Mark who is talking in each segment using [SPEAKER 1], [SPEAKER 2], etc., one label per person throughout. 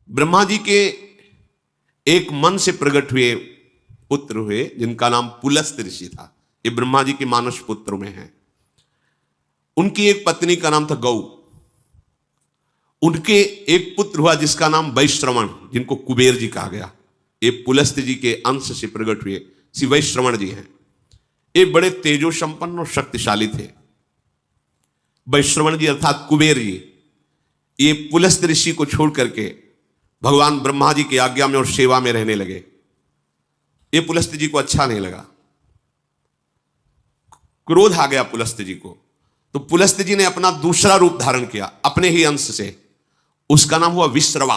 [SPEAKER 1] ब्रह्मा जी के एक मन से प्रकट हुए पुत्र हुए जिनका नाम पुलस्त्य ऋषि था। ये ब्रह्मा जी के मानस पुत्र में है। उनकी एक पत्नी का नाम था गौ। उनके एक पुत्र हुआ जिसका नाम वैश्रवण, जिनको कुबेर जी कहा गया। ये पुलस्त्य जी के अंश से प्रकट हुए श्री वैश्रवण जी हैं। ये बड़े तेजो संपन्न और शक्तिशाली थे। वैश्रवण जी अर्थात कुबेर जी ये पुलस्त्य ऋषि को छोड़ करके भगवान ब्रह्मा जी की आज्ञा में और सेवा में रहने लगे। ये पुलस्त्य जी को अच्छा नहीं लगा, क्रोध आ गया पुलस्त्य जी को। तो पुलस्त्य जी ने अपना दूसरा रूप धारण किया अपने ही अंश से। उसका नाम हुआ विश्रवा।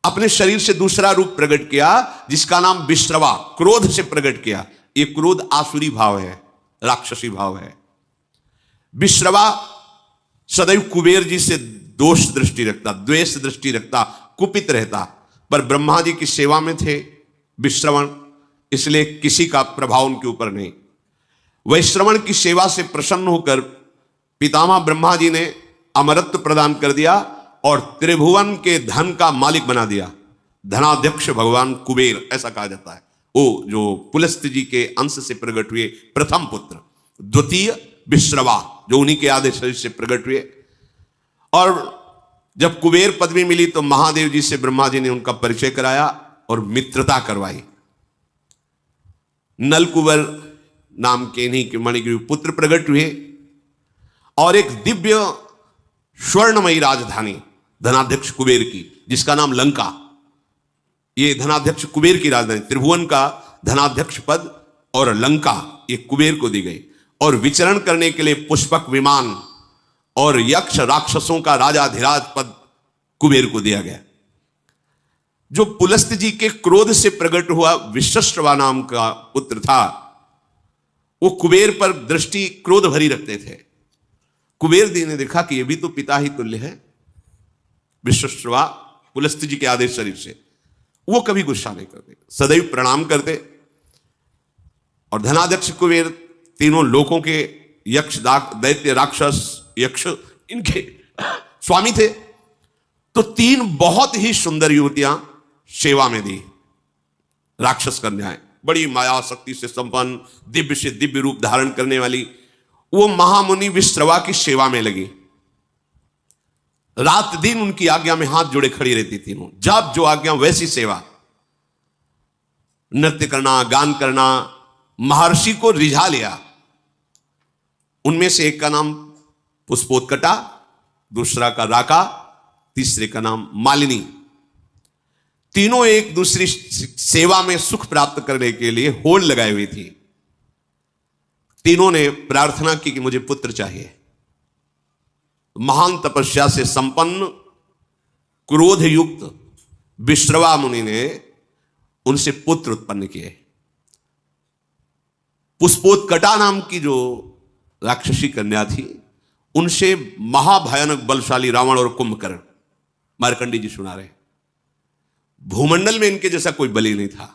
[SPEAKER 1] अपने शरीर से दूसरा रूप प्रकट किया जिसका नाम विश्रवा। क्रोध से प्रकट किया। यह क्रोध आसुरी भाव है, राक्षसी भाव है। विश्रवा सदैव कुबेर जी से दोष दृष्टि रखता, द्वेष दृष्टि रखता, कुपित रहता, पर ब्रह्मा जी की सेवा में थे विश्रवण, इसलिए किसी का प्रभाव उनके ऊपर नहीं। वैश्रवण की सेवा से प्रसन्न होकर पितामह ब्रह्मा जी ने अमरत्व प्रदान कर दिया और त्रिभुवन के धन का मालिक बना दिया। धनाध्यक्ष भगवान कुबेर ऐसा कहा जाता है। वो जो पुलस्त्य जी के अंश से प्रकट हुए प्रथम पुत्र, द्वितीय विश्रवा जो उन्हीं के आधे शरीर से प्रकट हुए। और जब कुबेर पदवी मिली तो महादेव जी से ब्रह्मा जी ने उनका परिचय कराया और मित्रता करवाई। नलकुबर नाम के इन्हीं के मणिग्रीव पुत्र प्रकट हुए और एक दिव्य स्वर्णमयी राजधानी धनाध्यक्ष कुबेर की, जिसका नाम लंका। ये धनाध्यक्ष कुबेर की राजधानी, त्रिभुवन का धनाध्यक्ष पद और लंका ये कुबेर को दी गई। और विचरण करने के लिए पुष्पक विमान और यक्ष राक्षसों का राजाधिराज पद कुबेर को दिया गया। जो पुलस्त्य जी के क्रोध से प्रकट हुआ विश्रवा नाम का पुत्र था, वो कुबेर पर दृष्टि क्रोध भरी रखते थे। कुबेर जी ने देखा कि ये भी तो पिता ही तुल्य है, विश्रवा पुलस्त्य जी के आदेश शरीर से। वो कभी गुस्सा नहीं करते, सदैव प्रणाम करते। और धनाध्यक्ष कुबेर तीनों लोकों के यक्ष दैत्य राक्षस यक्ष इनके स्वामी थे। तो तीन बहुत ही सुंदर युवतियां सेवा में दी, राक्षस कन्याएं, बड़ी माया शक्ति से संपन्न, दिव्य से दिव्य रूप धारण करने वाली। वो महामुनि विश्रवा की सेवा में लगी। रात दिन उनकी आज्ञा में हाथ जोड़े खड़ी रहती थी। जब जो आज्ञा वैसी सेवा, नृत्य करना, गान करना, महर्षि को रिझा लिया। उनमें से एक का नाम पुष्पोत्कटा, दूसरा का राका, तीसरे का नाम मालिनी। तीनों एक दूसरी सेवा में सुख प्राप्त करने के लिए होड़ लगाई हुई थी। तीनों ने प्रार्थना की कि मुझे पुत्र चाहिए। महान तपस्या से संपन्न क्रोध युक्त विश्रवा मुनि ने उनसे पुत्र उत्पन्न किए। पुष्पोत्कटा नाम की जो राक्षसी कन्या थी, उनसे महाभयानक बलशाली रावण और कुंभकर्ण, मार्कंडी जी सुना रहे, भूमंडल में इनके जैसा कोई बलि नहीं था।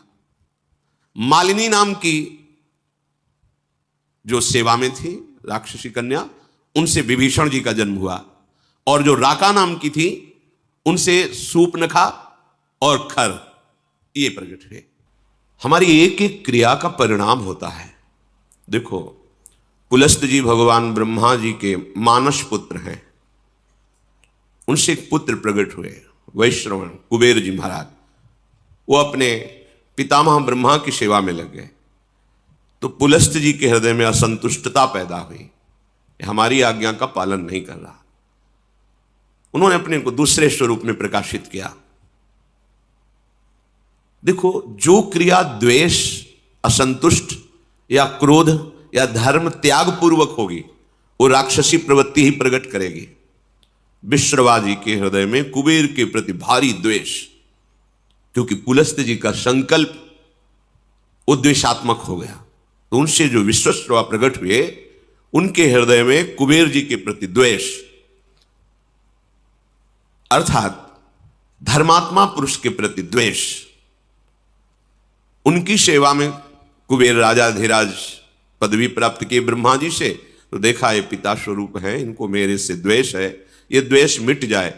[SPEAKER 1] मालिनी नाम की जो सेवा में थी राक्षसी कन्या, उनसे विभीषण जी का जन्म हुआ। और जो राका नाम की थी, उनसे सूपनखा और खर ये प्रकट हुए। हमारी एक एक क्रिया का परिणाम होता है। देखो, पुलस्त्य जी भगवान ब्रह्मा जी के मानस पुत्र हैं। उनसे एक पुत्र प्रकट हुए वैश्रवण कुबेर जी महाराज। वो अपने पितामह ब्रह्मा की सेवा में लग गए। तो पुलस्त्य जी के हृदय में असंतुष्टता पैदा हुई, हमारी आज्ञा का पालन नहीं कर रहा। उन्होंने अपने को दूसरे स्वरूप में प्रकाशित किया। देखो, जो क्रिया द्वेष, असंतुष्ट या क्रोध या धर्म त्याग पूर्वक होगी, वो राक्षसी प्रवृत्ति ही प्रकट करेगी। विश्रवा जी के हृदय में कुबेर के प्रति भारी द्वेष, क्योंकि पुलस्त्य जी का संकल्प उद्वेषात्मक हो गया। तो उनसे जो विश्रवा प्रकट हुए, उनके हृदय में कुबेर जी के प्रति द्वेष, अर्थात धर्मात्मा पुरुष के प्रति द्वेष। उनकी सेवा में कुबेर राजाधिराज पदवी प्राप्त किए ब्रह्मा जी से। तो देखा ये पिता स्वरूप है, इनको मेरे से द्वेष है, ये द्वेष मिट जाए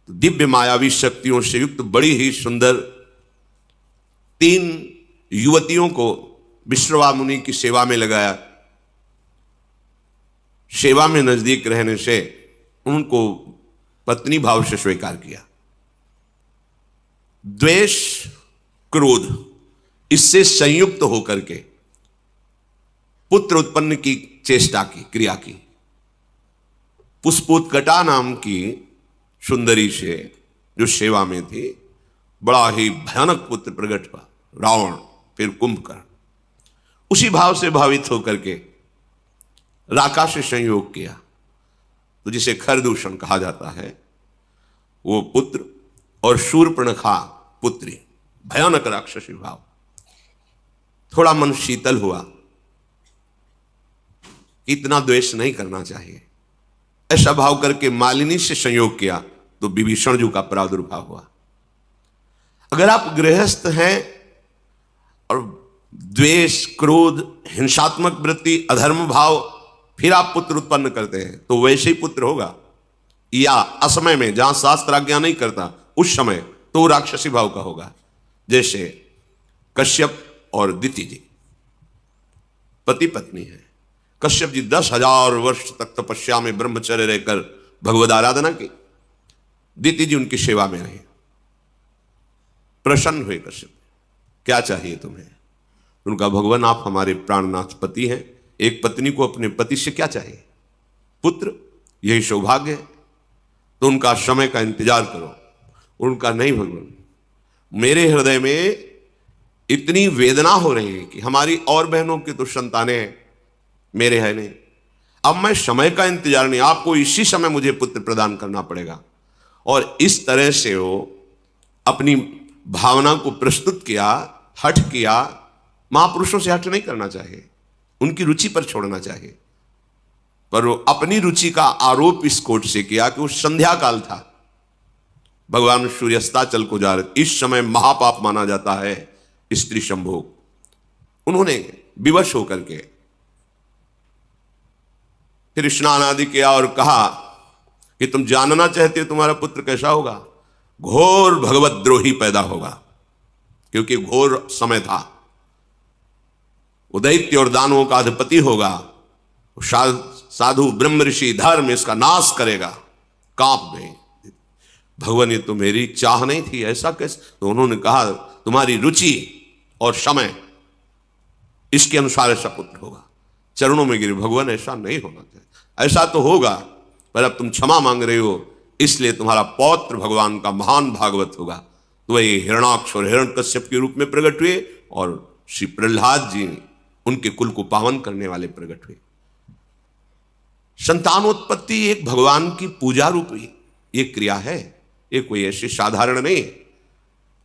[SPEAKER 1] तो दिव्य मायावी शक्तियों से युक्त बड़ी ही सुंदर 3 युवतियों को विश्रवा मुनि की सेवा में लगाया। सेवा में नजदीक रहने से उनको पत्नी भाव से स्वीकार किया। द्वेष, क्रोध, इससे संयुक्त होकर के पुत्र उत्पन्न की चेष्टा की, क्रिया की। पुष्पोत्कटा नाम की सुंदरी से जो सेवा में थी, बड़ा ही भयानक पुत्र प्रकट हुआ, रावण, फिर कुंभकर्ण। उसी भाव से भावित होकर के राका से संयोग किया, तो जिसे खरदूषण कहा जाता है, वो पुत्र और शूर्पणखा पुत्री, भयानक राक्षसी भाव। थोड़ा मन शीतल हुआ, इतना द्वेष नहीं करना चाहिए। ऐसा भाव करके मालिनी से संयोग किया तो विभीषण जी का प्रादुर्भाव हुआ। अगर आप गृहस्थ हैं और द्वेष, क्रोध, हिंसात्मक वृत्ति, अधर्म भाव, फिर आप पुत्र उत्पन्न करते हैं तो वैसे ही पुत्र होगा। या असमय में, जहां शास्त्र आज्ञा नहीं करता, उस समय तो राक्षसी भाव का होगा। जैसे कश्यप और दिति जी पति पत्नी है। कश्यप जी 10,000 वर्ष तक तपस्या में ब्रह्मचर्य रहकर भगवद आराधना की। दिति जी उनकी सेवा में रहे। प्रसन्न हुए कश्यप, क्या चाहिए तुम्हें? उनका, भगवान आप हमारे प्राणनाथ पति हैं, एक पत्नी को अपने पति से क्या चाहिए? पुत्र, यही सौभाग्य है। तो उनका समय का इंतजार करो। उनका, नहीं भगवान, मेरे हृदय में इतनी वेदना हो रही है कि हमारी और बहनों की तो संतानें हैं, मेरे है नहीं। अब मैं समय का इंतजार नहीं, आपको इसी समय मुझे पुत्र प्रदान करना पड़ेगा। और इस तरह से वो अपनी भावना को प्रस्तुत किया, हठ किया। महापुरुषों से हठ नहीं करना चाहिए, उनकी रुचि पर छोड़ना चाहिए। पर वो अपनी रुचि का आरोप इस कोट से किया कि वो संध्या काल था, भगवान सूर्यास्ताचल को जा रहे, इस समय महापाप माना जाता है स्त्री संभोग। उन्होंने विवश होकर के फिर स्नान आदि किया और कहा कि तुम जानना चाहते हो तुम्हारा पुत्र कैसा होगा? घोर भगवद्रोही पैदा होगा, क्योंकि घोर समय था। वो दैत्य और दानवों का अधिपति होगा, साधु ब्रह्म ऋषि धर्म इसका नाश करेगा। कांप गए भगवान, ये तो मेरी चाह नहीं थी, ऐसा कैसे? तो उन्होंने कहा, तुम्हारी रुचि और समय इसके अनुसार ऐसा पुत्र होगा। चरणों में गिरे, भगवान ऐसा नहीं होना चाहिए, ऐसा तो होगा, पर अब तुम क्षमा मांग रहे हो, इसलिए तुम्हारा पौत्र भगवान का महान भागवत होगा। तो वही हिरणाक्ष और हिरण्यकश्यप के रूप में प्रकट हुए और श्री प्रहलाद जी उनके कुल को पावन करने वाले प्रकट हुए। संतानोत्पत्ति एक भगवान की पूजा रूपी ये क्रिया है, ये कोई ऐसी साधारण नहीं है।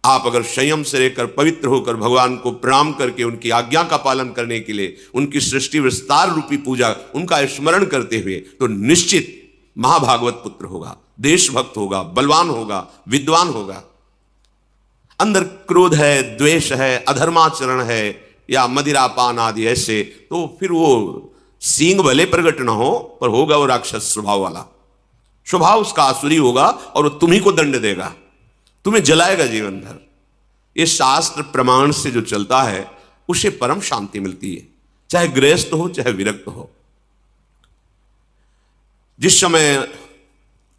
[SPEAKER 1] आप अगर संयम से रहकर पवित्र होकर भगवान को प्रणाम करके उनकी आज्ञा का पालन करने के लिए उनकी सृष्टि विस्तार रूपी पूजा, उनका स्मरण करते हुए, तो निश्चित महाभागवत पुत्र होगा, देशभक्त होगा, बलवान होगा, विद्वान होगा। अंदर क्रोध है, द्वेष है, अधर्माचरण है या मदिरापान आदि ऐसे, तो फिर वो सींग भले प्रकट ना हो, पर होगा वो राक्षस स्वभाव वाला। स्वभाव उसका आसुरी होगा और वो तुम्ही को दंड देगा, तुम्हें जलाएगा जीवन भर। ये शास्त्र प्रमाण से जो चलता है उसे परम शांति मिलती है, चाहे गृहस्थ हो चाहे विरक्त हो। जिस समय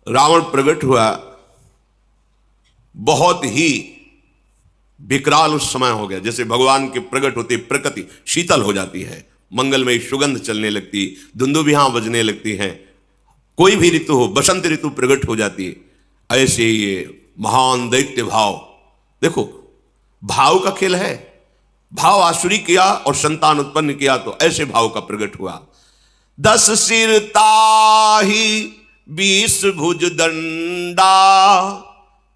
[SPEAKER 1] रावण प्रकट हुआ, बहुत ही विकराल उस समय हो गया। जैसे भगवान के प्रकट होते प्रकृति शीतल हो जाती है, मंगलमयी सुगंध चलने लगती, दुंदुभियां बजने लगती हैं, कोई भी ऋतु हो, बसंत ऋतु प्रकट हो जाती है। ऐसे ये महान दैत्य भाव, देखो भाव का खेल है। भाव आसुरी किया और संतान उत्पन्न किया, तो ऐसे भाव का प्रकट हुआ। 10 सिर ताहि 20 भुज दंडा,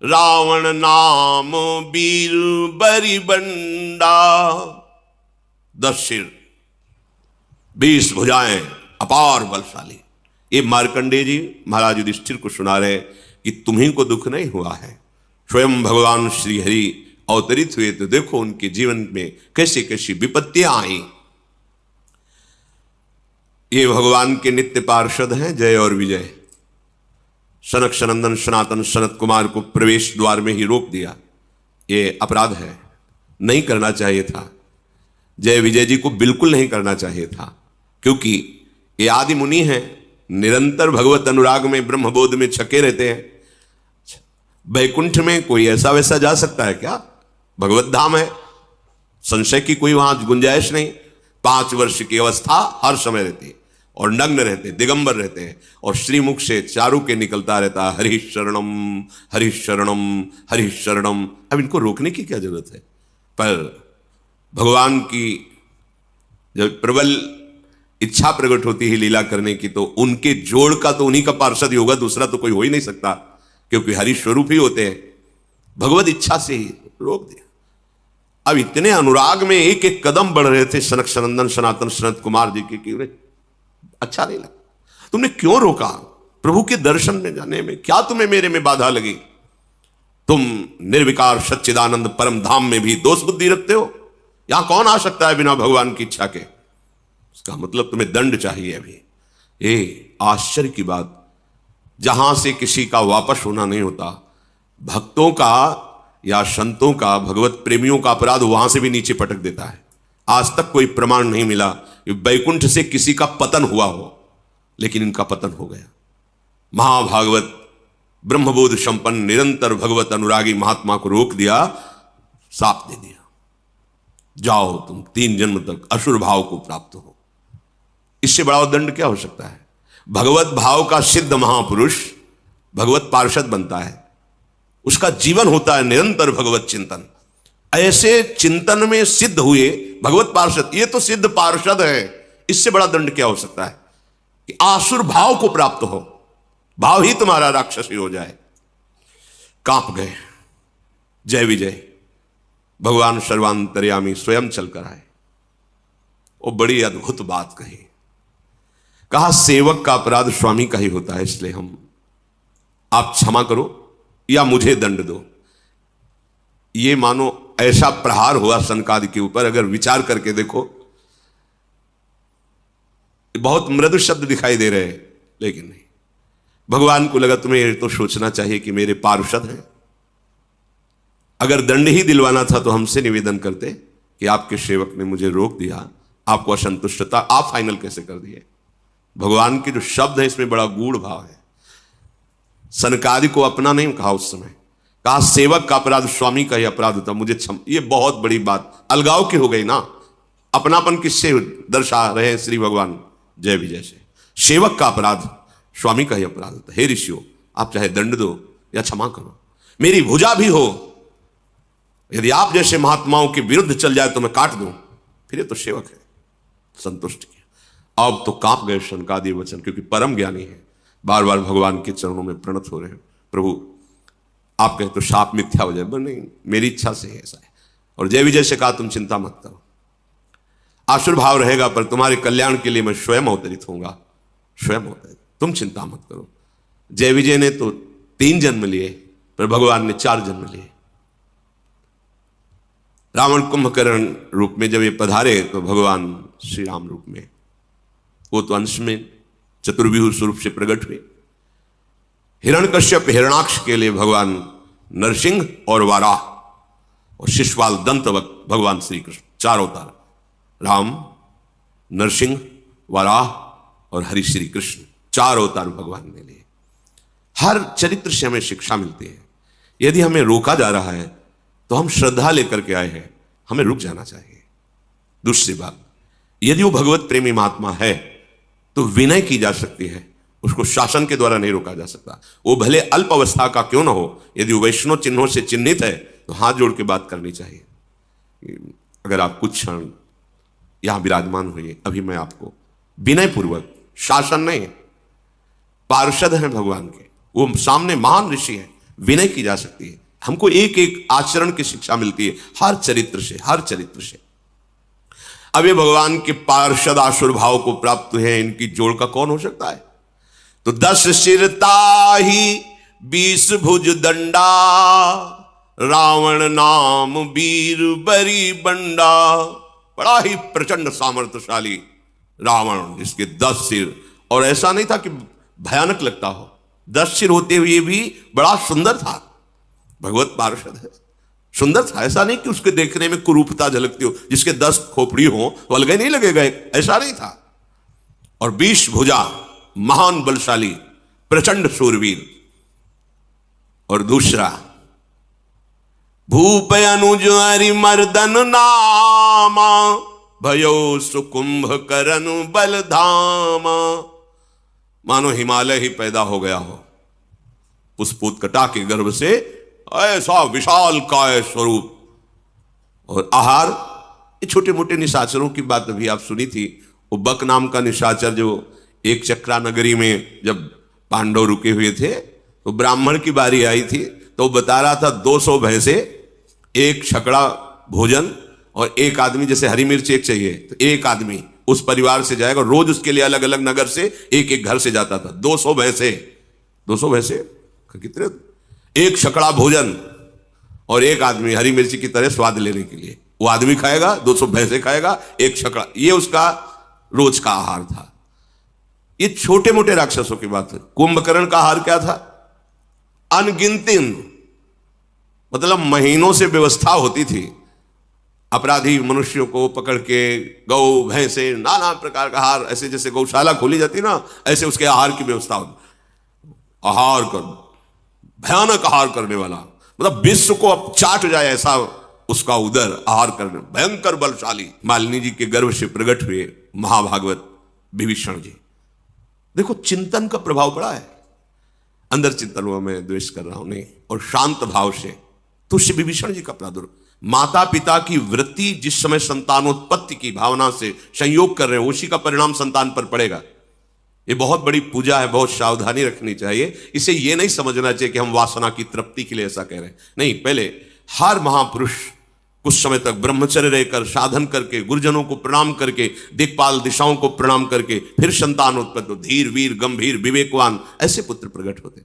[SPEAKER 1] रावण नाम वीर बरी बंडा। 10 सिर 20 भुजाएं, अपार बलशाली। ये मार्कंडेय जी महाराज युधिष्ठिर को सुना रहे कि तुम्हीं को दुख नहीं हुआ है, स्वयं भगवान श्री हरि अवतरित हुए तो देखो उनके जीवन में कैसी कैसी विपत्तियां आई। ये भगवान के नित्य पार्षद हैं, जय और विजय। सनक सनंदन सनातन सनत कुमार को प्रवेश द्वार में ही रोक दिया। ये अपराध है, नहीं करना चाहिए था। जय विजय जी को बिल्कुल नहीं करना चाहिए था, क्योंकि ये आदि मुनि हैं, निरंतर भगवत अनुराग में ब्रह्मबोध में छके रहते हैं। बैकुंठ में कोई ऐसा वैसा जा सकता है क्या? भगवत धाम है, संशय की कोई वहां गुंजाइश नहीं। 5 वर्ष की अवस्था हर समय रहती है और नग्न रहते, दिगंबर रहते हैं, और श्रीमुख से चारों के निकलता रहता है हरि शरणम हरि शरणम हरि शरणम। अब इनको रोकने की क्या जरूरत है? पर भगवान की जब प्रबल इच्छा प्रकट होती है लीला करने की, तो उनके जोड़ का तो उन्हीं का पार्षद ही होगा, दूसरा तो कोई हो ही नहीं सकता, क्योंकि हरि स्वरूप ही होते हैं। भगवत इच्छा से ही रोक दिया। अब इतने अनुराग में एक एक कदम बढ़ रहे थे सनक सनंदन सनातन सनत कुमार जी के, कि उन्हें अच्छा नहीं लगा। तुमने क्यों रोका? प्रभु के दर्शन में जाने में क्या तुम्हें मेरे में बाधा लगी? तुम निर्विकार सच्चिदानंद परम धाम में भी दोष बुद्धि रखते हो। यहां कौन आ सकता है बिना भगवान की इच्छा के? इसका मतलब तुम्हें दंड चाहिए अभी। ये आश्चर्य की बात, जहां से किसी का वापस होना नहीं होता, भक्तों का या संतों का, भगवत प्रेमियों का अपराध वहां से भी नीचे पटक देता है। आज तक कोई प्रमाण नहीं मिला कि बैकुंठ से किसी का पतन हुआ हो, लेकिन इनका पतन हो गया। महाभागवत ब्रह्मबोध संपन्न निरंतर भगवत अनुरागी महात्मा को रोक दिया, साप दे दिया, जाओ तुम 3 जन्म तक असुर भाव को प्राप्त हो। इससे बड़ा दंड क्या हो सकता है? भगवत भाव का सिद्ध महापुरुष भगवत पार्षद बनता है, उसका जीवन होता है निरंतर भगवत चिंतन। ऐसे चिंतन में सिद्ध हुए भगवत पार्षद, ये तो सिद्ध पार्षद है, इससे बड़ा दंड क्या हो सकता है कि आसुर भाव को प्राप्त हो, भाव ही तुम्हारा राक्षसी हो जाए। कांप गए। जय विजय भगवान सर्वांतर्यामी स्वयं चलकर आए। वो बड़ी अद्भुत बात कही। कहा सेवक का अपराध स्वामी का ही होता है, इसलिए आप क्षमा करो या मुझे दंड दो। ये मानो ऐसा प्रहार हुआ सनकादि के ऊपर, अगर विचार करके देखो बहुत मृदु शब्द दिखाई दे रहे हैं, लेकिन नहीं। भगवान को लगा तुम्हें तो सोचना चाहिए कि मेरे पार्षद हैं। अगर दंड ही दिलवाना था तो हमसे निवेदन करते कि आपके सेवक ने मुझे रोक दिया, आपको असंतुष्टता, आप फाइनल कैसे कर दिए? भगवान के जो शब्द है इसमें बड़ा गूढ़ भाव है। सनकादि को अपना नहीं कहा उस समय, कहा सेवक का अपराध स्वामी का ही अपराध होता, मुझे क्षम। ये बहुत बड़ी बात अलगाव की हो गई ना। अपनापन किससे दर्शा रहे हैं श्री भगवान जय विजय से? सेवक का अपराध स्वामी का ही अपराध होता। हे ऋषियों, आप चाहे दंड दो या क्षमा करो, मेरी भुजा भी हो, यदि आप जैसे महात्माओं के विरुद्ध चल जाए तो मैं काट दूं, फिर ये तो सेवक है। संतुष्ट किया। अब तो कांप गए सनकादि वचन, क्योंकि परम ज्ञानी है, बार बार भगवान के चरणों में प्रणत हो रहे हैं। प्रभु आप कहें तो शाप मिथ्या हो जाए, नहीं, मेरी इच्छा से है ऐसा है। और जय विजय से कहा तुम चिंता मत करो, आसुर भाव रहेगा पर तुम्हारे कल्याण के लिए मैं स्वयं अवतरित होऊंगा, स्वयं अवतरित, तुम चिंता मत करो। जय विजय ने तो 3 जन्म लिए, पर भगवान ने 4 जन्म लिए। रावण कुंभकर्ण रूप में जब ये पधारे तो भगवान श्री राम रूप में, वो तो अंश में चतुर्व्यूह स्वरूप से प्रकट हुए। हिरण्यकश्यप हिरणाक्ष के लिए भगवान नरसिंह और वाराह, और शिशुपाल दंतवक् भगवान श्री कृष्ण, 4 अवतार, राम, नरसिंह, वाराह और हरि श्री कृष्ण, 4 अवतार भगवान ने लिए। हर चरित्र से हमें शिक्षा मिलती है। यदि हमें रोका जा रहा है तो हम श्रद्धा लेकर के आए हैं, हमें रुक जाना चाहिए। दूसरी बात, यदि वो भगवत प्रेमी महात्मा है तो विनय की जा सकती है, उसको शासन के द्वारा नहीं रोका जा सकता। वो भले अल्प अवस्था का क्यों ना हो, यदि वो वैष्णव चिन्हों से चिन्हित है तो हाथ जोड़ के बात करनी चाहिए। अगर आप कुछ क्षण यहां विराजमान हुए, अभी मैं आपको विनय पूर्वक, शासन नहीं, पार्षद हैं भगवान के, वो सामने महान ऋषि हैं, विनय की जा सकती है। हमको एक एक आचरण की शिक्षा मिलती है हर चरित्र से, हर चरित्र से। अब ये भगवान के पार्षद आसुर भाव को प्राप्त है, इनकी जोड़ का कौन हो सकता है? तो 10 सिर ताहि 20 भुज दंडा, रावण नाम वीर बरी बंडा। बड़ा ही प्रचंड सामर्थ्यशाली रावण, जिसके 10 सिर, और ऐसा नहीं था कि भयानक लगता हो, 10 सिर होते हुए भी बड़ा सुंदर था, भगवत पार्षद है, सुंदर था। ऐसा नहीं कि उसके देखने में कुरूपता झलकती हो, जिसके 10 खोपड़ी हो तो अलग नहीं लगेगा, ऐसा नहीं था। और 20 भुजा, महान बलशाली, प्रचंड शूरवीर। और दूसरा, भूप अनुज हरि मर्दन नामा, भयो सुकुंभ करन बलधामा। मानो हिमालय ही पैदा हो गया हो पुष्पोत्कटा के गर्भ से, ऐसा विशाल काय स्वरूप। और आहार, ये छोटे मोटे निशाचरों की बात अभी आप सुनी थी। वो बक नाम का निशाचर जो एक चक्रा नगरी में जब पांडव रुके हुए थे तो ब्राह्मण की बारी आई थी, तो वो बता रहा था 200 भैंसे, एक छकड़ा भोजन, और एक आदमी, जैसे हरी मिर्च एक चाहिए तो एक आदमी उस परिवार से जाएगा, रोज उसके लिए अलग अलग नगर से एक एक घर से जाता था। 200 भैंसे, 200 भैंसे कितने, एक छकड़ा भोजन, और एक आदमी हरी मिर्ची की तरह स्वाद लेने के लिए। वो आदमी खाएगा, 200 भैंसे खाएगा, एक छकड़ा, ये उसका रोज का आहार था। ये छोटे मोटे राक्षसों की बात है। कुंभकर्ण का आहार क्या था? अनगिनती, मतलब महीनों से व्यवस्था होती थी, अपराधी मनुष्यों को पकड़ के गौ भैंसे नाना प्रकार का आहार, ऐसे जैसे गौशाला खोली जाती ना, ऐसे उसके आहार की व्यवस्था होती। आहार कर, भयानक आहार करने वाला, मतलब विश्व को अब चाट जाए ऐसा उसका उदर, आहार करने, भयंकर बलशाली। मालिनी जी के गर्भ से प्रकट हुए महाभागवत विभीषण जी। देखो चिंतन का प्रभाव पड़ा है, अंदर चिंतन हुआ, मैं द्वेष कर रहा हूं नहीं, और शांत भाव से तो श्री विभीषण जी का प्रादुर्भाव। माता पिता की वृत्ति जिस समय संतानोत्पत्ति की भावना से संयोग कर रहे हैं, उसी का परिणाम संतान पर पड़ेगा। ये बहुत बड़ी पूजा है, बहुत सावधानी रखनी चाहिए। इसे ये नहीं समझना चाहिए कि हम वासना की तृप्ति के लिए ऐसा कह रहे हैं, नहीं। पहले हर महापुरुष कुछ समय तक ब्रह्मचर्य रहकर साधन करके, गुरुजनों को प्रणाम करके, दिक्पाल दिशाओं को प्रणाम करके फिर संतान उत्पत्ति, धीर वीर गंभीर विवेकवान ऐसे पुत्र प्रकट होते।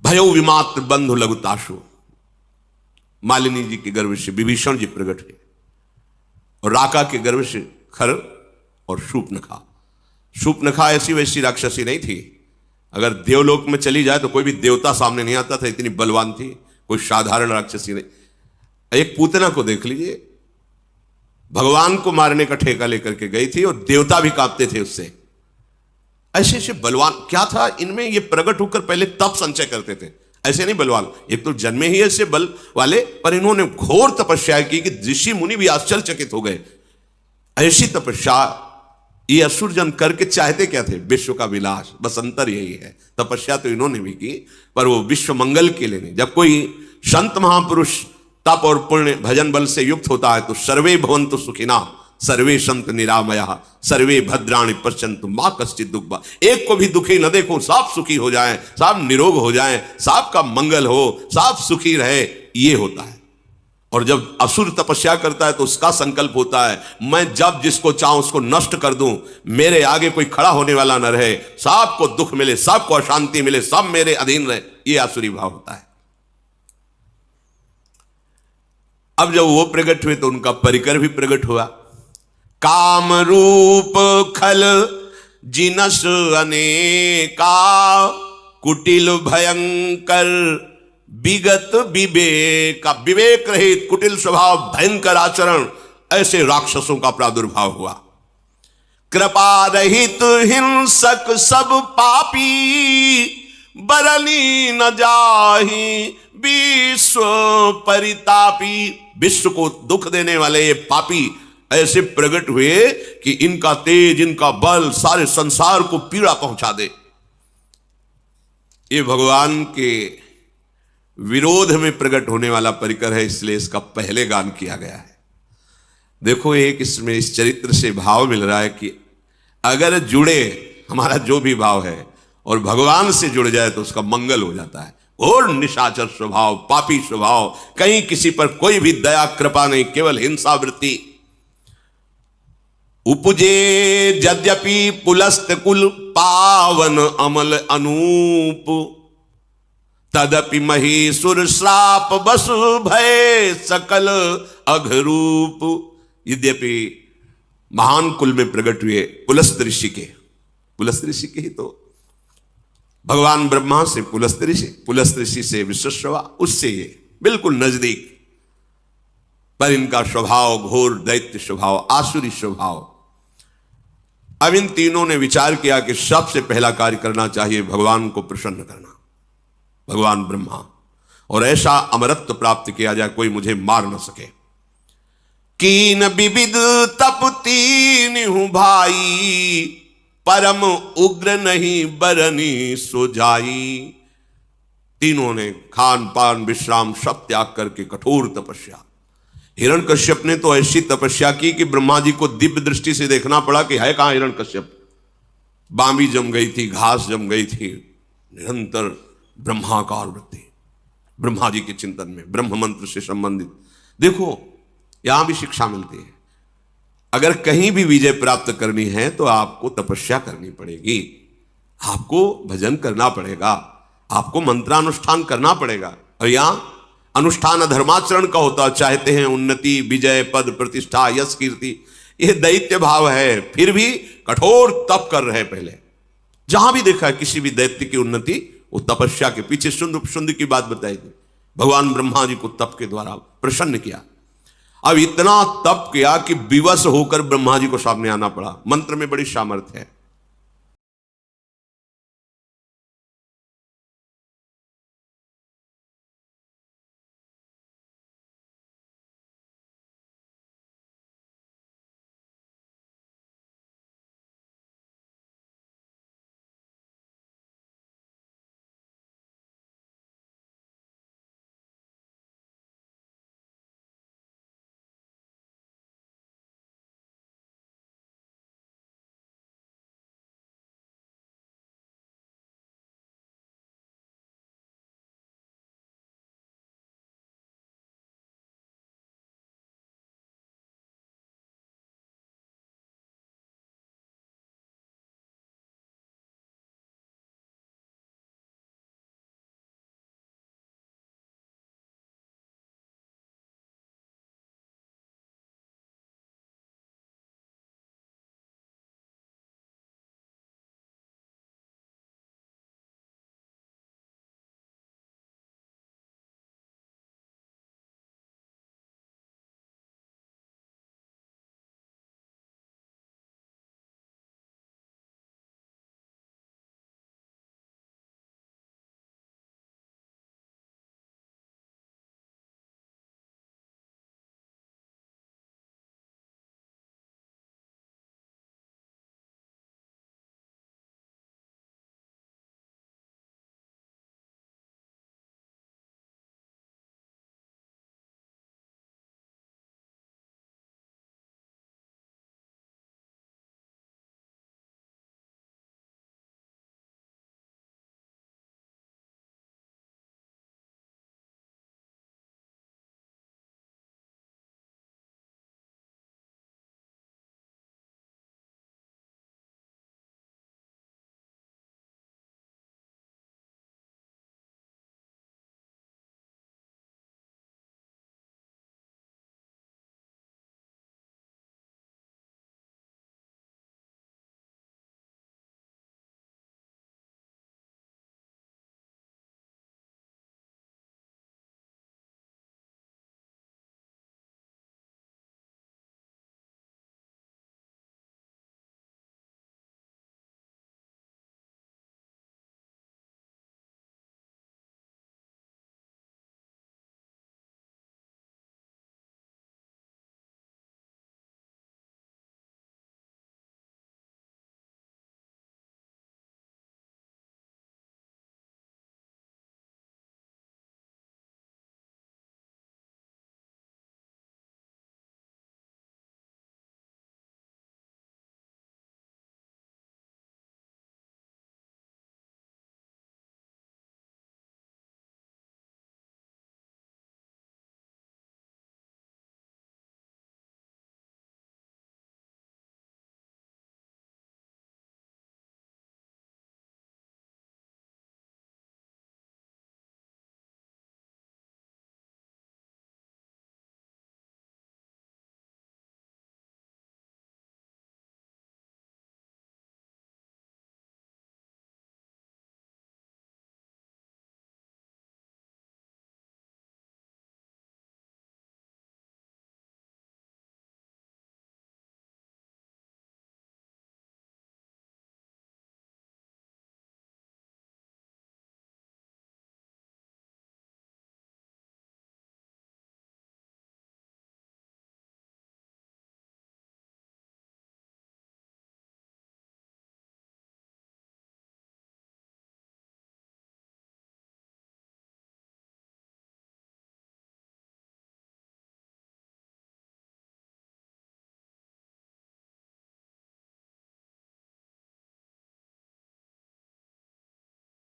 [SPEAKER 1] भयो विमात्र बंधु लघुताशु, मालिनी जी के गर्भ से विभीषण जी प्रकट हुए, और राका के गर्भ से खर और शूर्पणखा। शूर्पणखा ऐसी वैसी राक्षसी नहीं थी, अगर देवलोक में चली जाए तो कोई भी देवता सामने नहीं आता था, इतनी बलवान थी, कोई साधारण राक्षसी नहीं। एक पूतना को देख लीजिए, भगवान को मारने का ठेका लेकर के गई थी, और देवता भी कांपते थे उससे। ऐसे ऐसे बलवान क्या था इनमें, ये प्रकट होकर पहले तप संचय करते थे, ऐसे नहीं बलवान, एक तो जन्मे ही ऐसे बल वाले, पर इन्होंने घोर तपस्या की कि ऋषि मुनि भी आश्चर्यचकित हो गए। ऐसी तपस्या ये असुरजन करके चाहते क्या थे? विश्व का विलास, बस अंतर यही है। तपस्या तो इन्होंने भी की, पर वो विश्व मंगल के लिए नहीं। जब कोई संत महापुरुष तप और पुण्य भजन बल से युक्त होता है तो सर्वे भवन्तु सुखिना, सर्वे संत निरामया, सर्वे भद्राणि पश्यन्तु मां कश्चित् दुःख। एक को भी दुखी न देखो, सब सुखी हो जाएं, सब निरोग हो जाएं, सबका मंगल हो, सब सुखी रहे, ये होता है। और जब असुर तपस्या करता है तो उसका संकल्प होता है, मैं जब जिसको चाहूं उसको नष्ट कर दूं, मेरे आगे कोई खड़ा होने वाला न रहे, सबको दुख मिले, सबको अशांति मिले, सब मेरे अधीन रहे, ये आसुरी भाव होता है। अब जब वो प्रकट हुए तो उनका परिकर भी प्रकट हुआ। काम रूप खल जिनस अनेका, कुटिल भयंकर विगत विवेक, विवेक रहित कुटिल स्वभाव, भयंकर आचरण, ऐसे राक्षसों का प्रादुर्भाव हुआ। कृपा रहित हिंसक सब पापी, बरनी न जाहि विश्व परितापी। विश्व को दुख देने वाले ये पापी ऐसे प्रकट हुए कि इनका तेज, इनका बल सारे संसार को पीड़ा पहुंचा दे। ये भगवान के विरोध में प्रकट होने वाला परिकर है, इसलिए इसका पहले गान किया गया है। देखो एक इसमें इस चरित्र से भाव मिल रहा है कि अगर जुड़े हमारा जो भी भाव है और भगवान से जुड़ जाए तो उसका मंगल हो जाता है। और निशाचर स्वभाव, पापी स्वभाव, कहीं किसी पर कोई भी दया कृपा नहीं, केवल हिंसा वृत्ति। उपजे यद्यपि पुलस्त कुल पावन अमल अनूप, तदपि महीसुर श्राप बसु भय सकल अघरूप। यद्यपि महान कुल में प्रकट हुए पुलस्त ऋषि के ही तो भगवान ब्रह्मा से पुलस्त्य ऋषि से विश्वश्रवा, उससे ये बिल्कुल नजदीक, पर इनका स्वभाव घोर दैत्य स्वभाव, आसुरी स्वभाव। अब इन तीनों ने विचार किया कि सबसे पहला कार्य करना चाहिए भगवान को प्रसन्न करना, भगवान ब्रह्मा, और ऐसा अमरत्व प्राप्त किया जाए कोई मुझे मार न सके। कीन विविध तप तीन हूं भाई, परम उग्र नहीं बरनी सो जाई। तीनों ने खान पान विश्राम सब त्याग करके कठोर तपस्या। हिरण्यकश्यप ने तो ऐसी तपस्या की कि ब्रह्मा जी को दिव्य दृष्टि से देखना पड़ा कि है कहां हिरण्यकश्यप। बांबी जम गई थी, घास जम गई थी, निरंतर ब्रह्माकार वृत्ति, ब्रह्मा जी के चिंतन में, ब्रह्म मंत्र से संबंधित। देखो यहां भी शिक्षा मिलती है, अगर कहीं भी विजय प्राप्त करनी है तो आपको तपस्या करनी पड़ेगी, आपको भजन करना पड़ेगा, आपको मंत्रानुष्ठान करना पड़ेगा। और यहां अनुष्ठान धर्माचरण का होता, चाहते हैं उन्नति, विजय, पद, प्रतिष्ठा, यश, कीर्ति, यह दैत्य भाव है, फिर भी कठोर तप कर रहे। पहले जहां भी देखा किसी भी दैत्य की उन्नति, वो तपस्या के पीछे शुंद की बात बताई थी। भगवान ब्रह्मा जी को तप के द्वारा प्रसन्न किया। अब इतना तप किया कि विवश होकर ब्रह्मा जी को सामने आना पड़ा। मंत्र में बड़ी सामर्थ्य है।